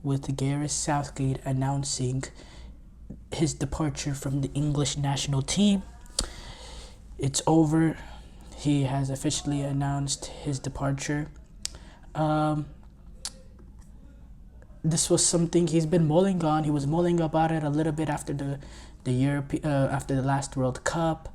with Gareth Southgate announcing his departure from the English national team. It's over. He has officially announced his departure. This was something he's been mulling on. He was mulling about it a little bit after after the last World Cup,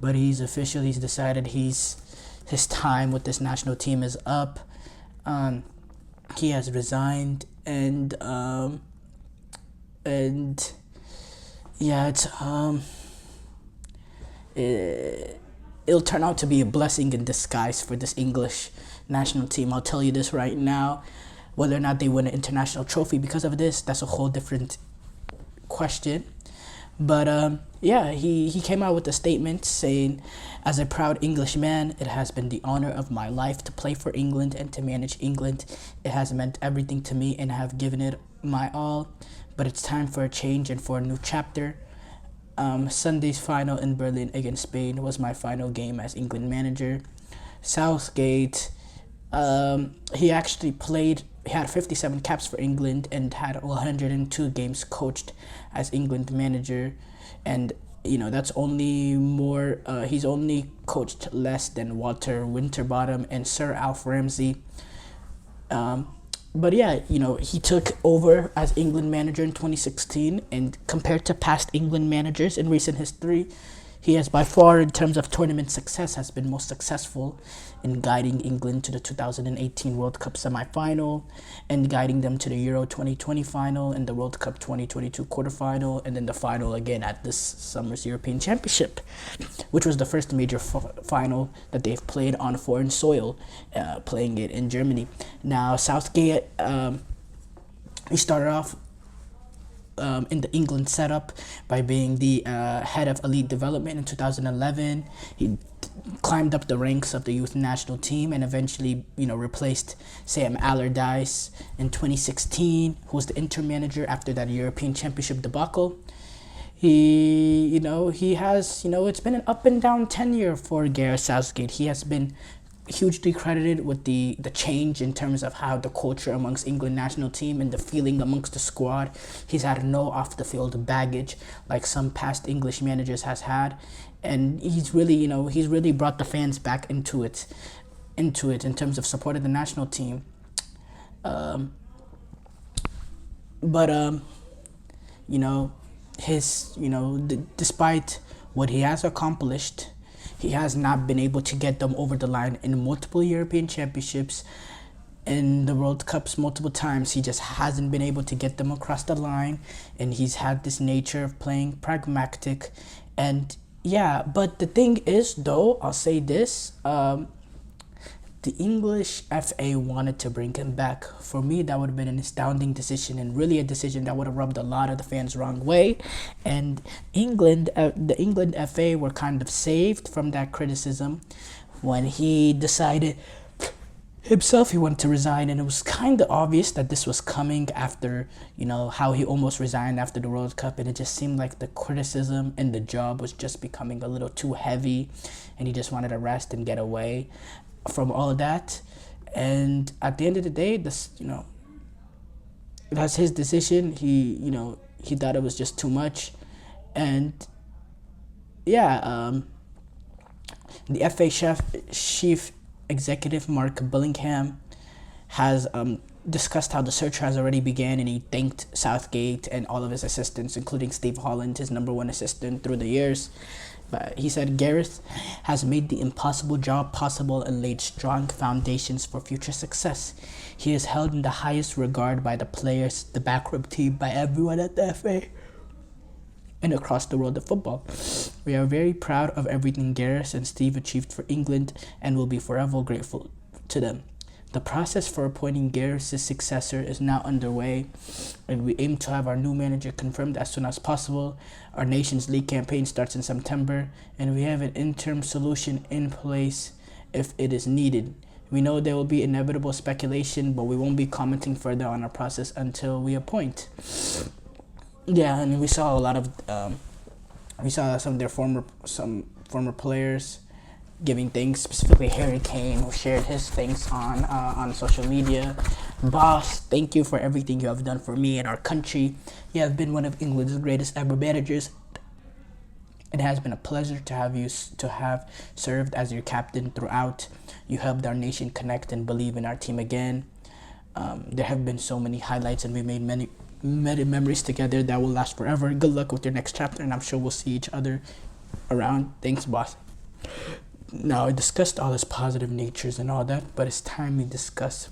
but he's decided his time with this national team is up. He has resigned, and yeah, it'll turn out to be a blessing in disguise for this English national team. I'll tell you this right now. Whether or not they win an international trophy because of this, that's a whole different question. But yeah, he came out with a statement saying, "As a proud Englishman, it has been the honor of my life to play for England and to manage England. It has meant everything to me and I have given it my all. But it's time for a change and for a new chapter. Sunday's final in Berlin against Spain was my final game as England manager." Southgate, he actually played. He had 57 caps for England and had 102 games coached as England manager, and that's only more. He's only coached less than Walter Winterbottom and Sir Alf Ramsey. But yeah, he took over as England manager in 2016, and compared to past England managers in recent history, he has by far, in terms of tournament success, has been most successful in guiding England to the 2018 World Cup semi-final and guiding them to the Euro 2020 final and the World Cup 2022 quarterfinal, and then the final again at this summer's European Championship, which was the first major final that they've played on foreign soil, playing it in Germany. Now, Southgate, he started off in the England setup by being the head of elite development in 2011. He climbed up the ranks of the youth national team and eventually, replaced Sam Allardyce in 2016, who was the interim manager after that European Championship debacle. He has, it's been an up and down tenure for Gareth Southgate. He has been hugely credited with the change in terms of how the culture amongst England national team and the feeling amongst the squad. He's had no off the field baggage like some past English managers has had, and he's really brought the fans back into it in terms of support of the national team. Despite what he has accomplished, he has not been able to get them over the line in multiple European Championships, in the World Cups multiple times. He just hasn't been able to get them across the line, and he's had this nature of playing pragmatic. And yeah, but the thing is, though, I'll say this, the English FA wanted to bring him back. For me, that would have been an astounding decision, and really a decision that would have rubbed a lot of the fans wrong way. And the England FA were kind of saved from that criticism when he decided himself he wanted to resign, and it was kind of obvious that this was coming after, how he almost resigned after the World Cup, and it just seemed like the criticism and the job was just becoming a little too heavy, and he just wanted to rest and get away from all of that. And at the end of the day, that's his decision. He thought it was just too much. And yeah, the FA chief executive Mark Billingham has discussed how the search has already began, and he thanked Southgate and all of his assistants, including Steve Holland, his number one assistant through the years. But he said Gareth has made the impossible job possible and laid strong foundations for future success. He is held in the highest regard by the players, the backroom team, by everyone at the FA, and across the world of football. We are very proud of everything Gareth and Steve achieved for England and will be forever grateful to them. The process for appointing Gareth's successor is now underway, and we aim to have our new manager confirmed as soon as possible. Our Nations League campaign starts in September, and we have an interim solution in place if it is needed. We know there will be inevitable speculation, but we won't be commenting further on our process until we appoint. Yeah, and we saw a lot of, we saw some former players giving things, specifically Harry Kane, who shared his things on social media. Boss, thank you for everything you have done for me and our country. You have been one of England's greatest ever managers. It has been a pleasure to have served as your captain throughout. You helped our nation connect and believe in our team again. There have been so many highlights, and we made many memories together that will last forever. Good luck with your next chapter, and I'm sure we'll see each other around. Thanks, boss. Now, I discussed all his positive natures and all that, but it's time we discuss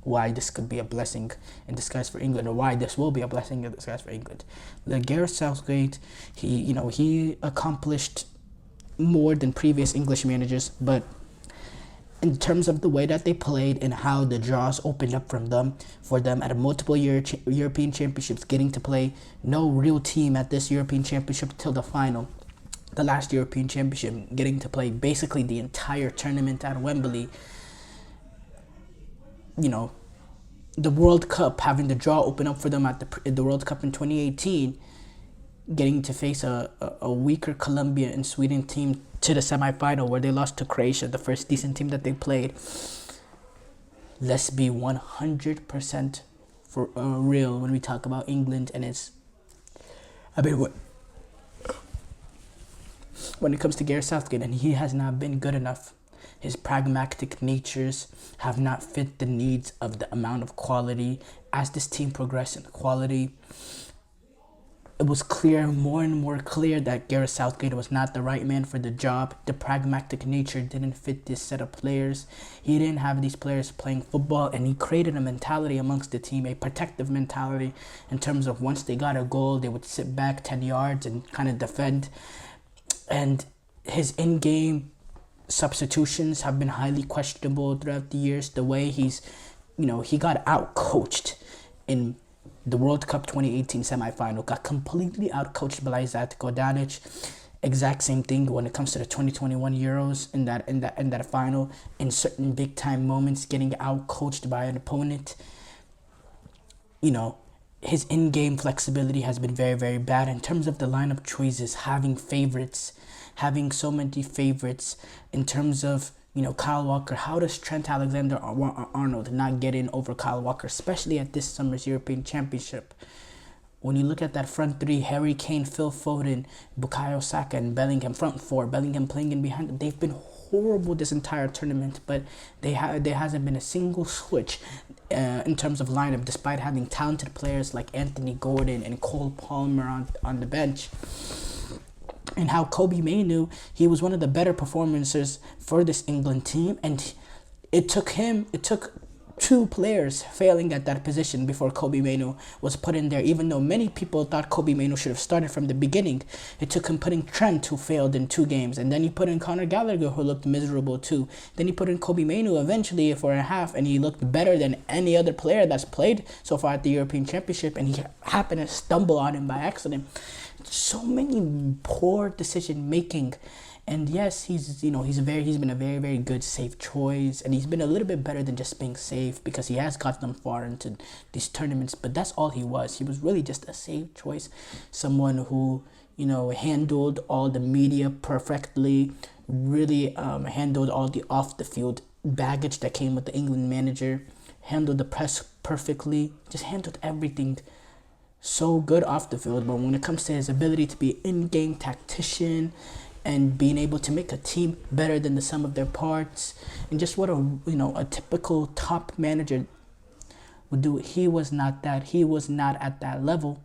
why this could be a blessing in disguise for England, or why this will be a blessing in disguise for England. Gareth Southgate, he accomplished more than previous English managers, but in terms of the way that they played and how the draws opened up for them at a multiple European Championships, getting to play no real team at this European Championship till the final. The last European Championship, getting to play basically the entire tournament at Wembley. The World Cup, having the draw open up for them at the World Cup in 2018, getting to face a weaker Colombia and Sweden team to the semifinal, where they lost to Croatia, the first decent team that they played. Let's be 100% for real when we talk about England, and when it comes to Gareth Southgate, and he has not been good enough. His pragmatic natures have not fit the needs of the amount of quality. As this team progressed in quality, it was more and more clear that Gareth Southgate was not the right man for the job. The pragmatic nature didn't fit this set of players. He didn't have these players playing football, and he created a mentality amongst the team, a protective mentality, in terms of once they got a goal, they would sit back 10 yards and kind of defend. And his in-game substitutions have been highly questionable throughout the years. The way he got out-coached in the World Cup 2018 semifinal, got completely out-coached by Zlatko Danic. Exact same thing when it comes to the 2021 Euros in that final. In certain big-time moments, getting out-coached by an opponent. His in-game flexibility has been very, very bad. In terms of the lineup choices, having so many favorites. In terms of, Kyle Walker, how does Trent Alexander-Arnold not get in over Kyle Walker, especially at this summer's European Championship? When you look at that front three, Harry Kane, Phil Foden, Bukayo Saka, and Bellingham, front four, Bellingham playing in behind, they've been horrible this entire tournament, but there hasn't been a single switch in terms of lineup, despite having talented players like Anthony Gordon and Cole Palmer on the bench. And how Kobbie Mainoo, he was one of the better performances for this England team, and it took two players failing at that position before Kobbie Mainoo was put in there, even though many people thought Kobbie Mainoo should have started from the beginning. It took him putting Trent, who failed in 2 games, and then he put in Conor Gallagher, who looked miserable too. Then he put in Kobbie Mainoo eventually for a half, and he looked better than any other player that's played so far at the European Championship, and he happened to stumble on him by accident. So many poor decision making. And yes, he's been a very, very good safe choice, and he's been a little bit better than just being safe, because he has got them far into these tournaments. But that's all he was. He was really just a safe choice, someone who handled all the media perfectly, really handled all the off the field baggage that came with the England manager, handled the press perfectly, just handled everything so good off the field. But when it comes to his ability to be an in-game tactician, and being able to make a team better than the sum of their parts, and just what a typical top manager would do, he was not that. He was not at that level.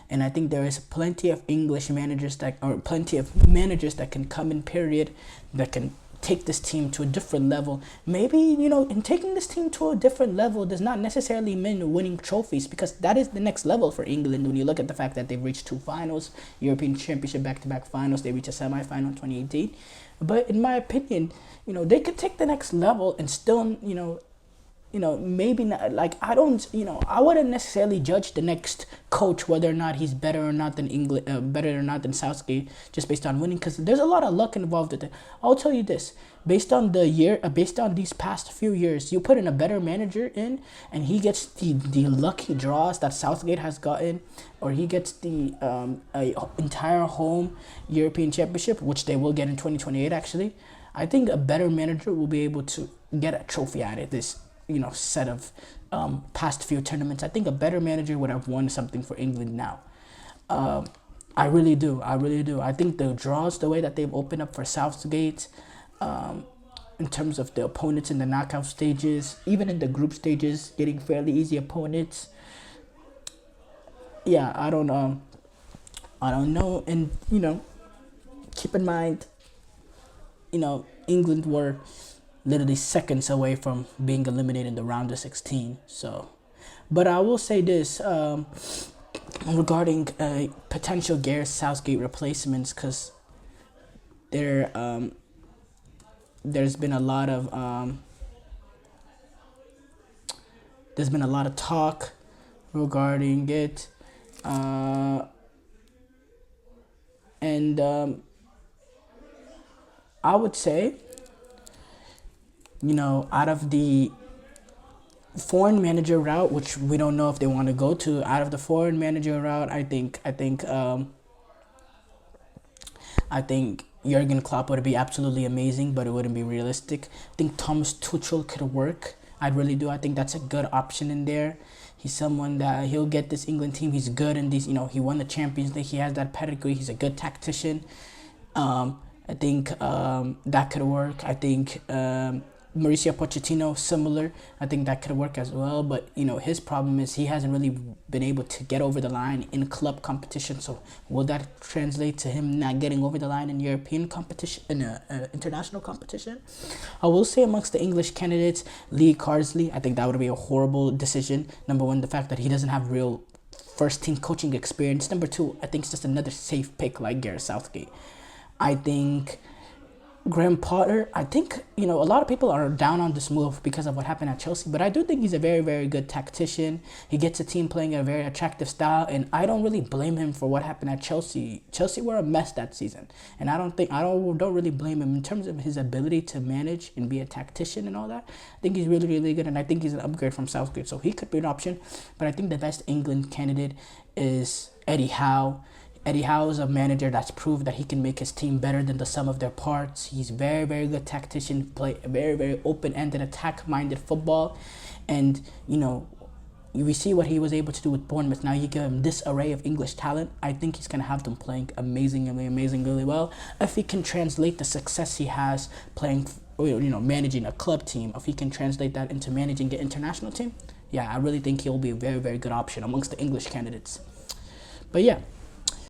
And I think there is plenty of managers that can come in period, that can take this team to a different level. Maybe, in taking this team to a different level does not necessarily mean winning trophies, because that is the next level for England. When you look at the fact that they've reached 2 finals, European Championship back-to-back finals, they reached a semi-final in 2018. But in my opinion, they could take the next level and still, maybe not, like, I don't, I wouldn't necessarily judge the next coach whether or not he's better or not than England, better or not than Southgate, just based on winning, because there's a lot of luck involved with it. I'll tell you this, based on based on these past few years, you put in a better manager in, and he gets the lucky draws that Southgate has gotten, or he gets the entire home European Championship, which they will get in 2028 actually. I think a better manager will be able to get a trophy out of this set of past few tournaments. I think a better manager would have won something for England now. I really do. I think the draws, the way that they've opened up for Southgate, in terms of the opponents in the knockout stages, even in the group stages, getting fairly easy opponents. Yeah, I don't know. And keep in mind, England were literally seconds away from being eliminated in the round of 16. So, but I will say this regarding potential Gareth Southgate replacements, because there's been a lot of talk regarding it, and I would say, out of the foreign manager route, which we don't know if they want to go to, out of the foreign manager route, I think Jurgen Klopp would be absolutely amazing, but it wouldn't be realistic. I think Thomas Tuchel could work. I really do. I think that's a good option in there. He's someone that he'll get this England team. He's good in these. He won the Champions League. He has that pedigree. He's a good tactician. I think that could work. I think Mauricio Pochettino, similar. I think that could work as well. But, his problem is he hasn't really been able to get over the line in club competition. So will that translate to him not getting over the line in European competition, in international competition? I will say amongst the English candidates, Lee Carsley, I think that would be a horrible decision. Number one, the fact that he doesn't have real first team coaching experience. Number two, I think it's just another safe pick like Gareth Southgate. I think Graham Potter, I think, a lot of people are down on this move because of what happened at Chelsea, but I do think he's a very, very good tactician. He gets a team playing a very attractive style, and I don't really blame him for what happened at Chelsea. Chelsea were a mess that season, and I don't really blame him in terms of his ability to manage and be a tactician and all that. I think he's really, really good, and I think he's an upgrade from Southgate, so he could be an option, but I think the best England candidate is Eddie Howe. Eddie Howe is a manager that's proved that he can make his team better than the sum of their parts. He's very, very good tactician, play a very, very open-ended, attack-minded football. And, we see what he was able to do with Bournemouth. Now you give him this array of English talent. I think he's going to have them playing amazingly well. If he can translate the success he has playing, managing a club team, if he can translate that into managing an international team, yeah, I really think he'll be a very, very good option amongst the English candidates. But yeah.